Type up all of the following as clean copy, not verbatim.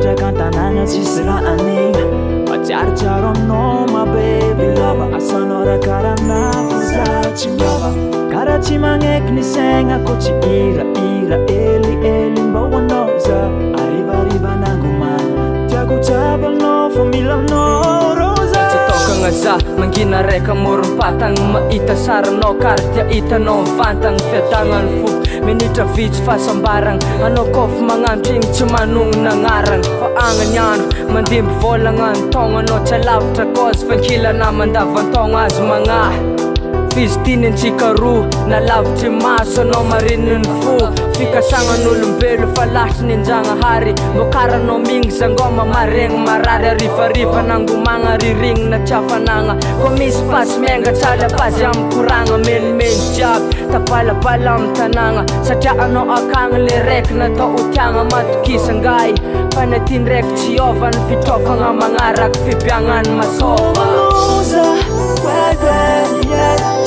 Metrakan-tanàna tsisy raha anigna matsiarotsiaro aminao my baby lava asanao raha karana fa zaho tsy miova karaha tsy magneky ny saignako tsy iraira eliely mba hoanao za arivariva nangomana tiako tsabanao fa mila aminao rosa tokagna za mangina raika morom-patagna mahita saranao kary tia hitanao mivantagna fiadagnany fo minitra vitsy fahasambaragna anao kofa magnantro igny tsy manogno nagnaragna fa agnany andro mandimby vôlagna ny taogna anao tsy alavitra kozy fa ankilana mandavan-taogna azy magnahy fizy tiny antsika roa nalavitry maso anao marininy fo fikasagnan'olombelo fa lasitry ny anjagnahary mokaranao migny zangoma maregny marary arivariva nangomagna rirignina tsy hafanagna ko misy pasy miainga tsaly apazy amy koragna menomeno jiaby tapalapala amy tanagna satria anao akagny le raiky natao otiagna matokisangay fa natiny raiky tsy ova ny fitrofagna magnaraky fibiagnany masova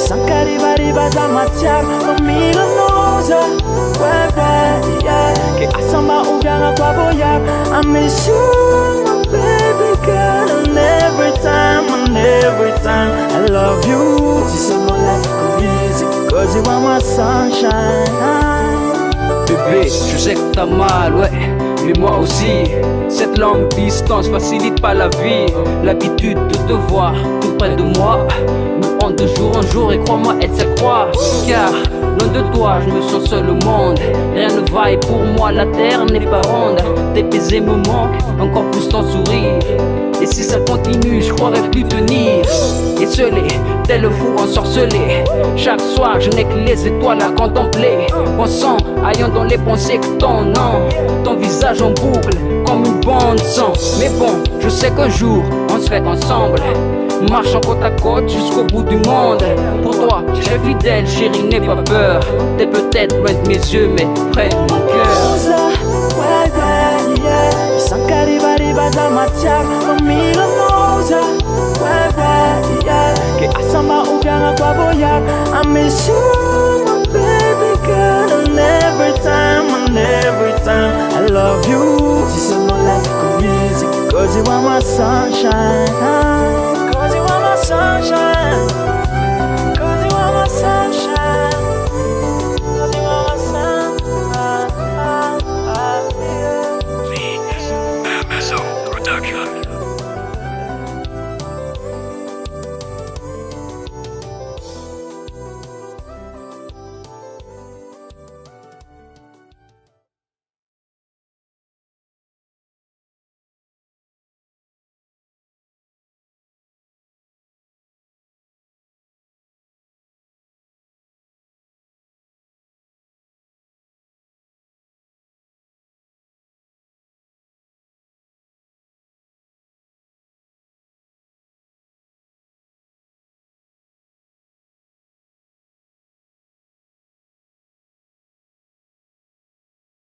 Sankarivariva za matsiaro famila noza ke asamba uviana kwa voyar I miss you my baby girl and every time I love you this is my life go easy cause you are my sunshine bébé je sais que t'as mal ouais mais moi aussi cette longue distance facilite pas la vie l'habitude de te voir tout près de moi nous prend de jour en jour et crois-moi elle s'accroît car loin de toi je me sens seul au monde rien ne va et pour moi la terre n'est pas ronde tes baisers me manquent encore plus ton sourire et si ça continue je croirais plus tenir et scellé tel le fou ensorcelé chaque soir je n'ai que les étoiles à contempler pensant ayant dans les pensées que ton nom ton visage en boucle comme une bande son mais bon je sais qu'un jour on serait ensemble marchant côte à côte jusqu'au bout du monde pour toi je serai fidèle chérie n'aie pas peur t'es peut-être loin de mes yeux mais près de mon cœur Sankarivariva za matsiaro famila noza ke asamba uviana kwa voyar I miss you my baby girl and every time I love you this is my life go easy cause you are my sunshine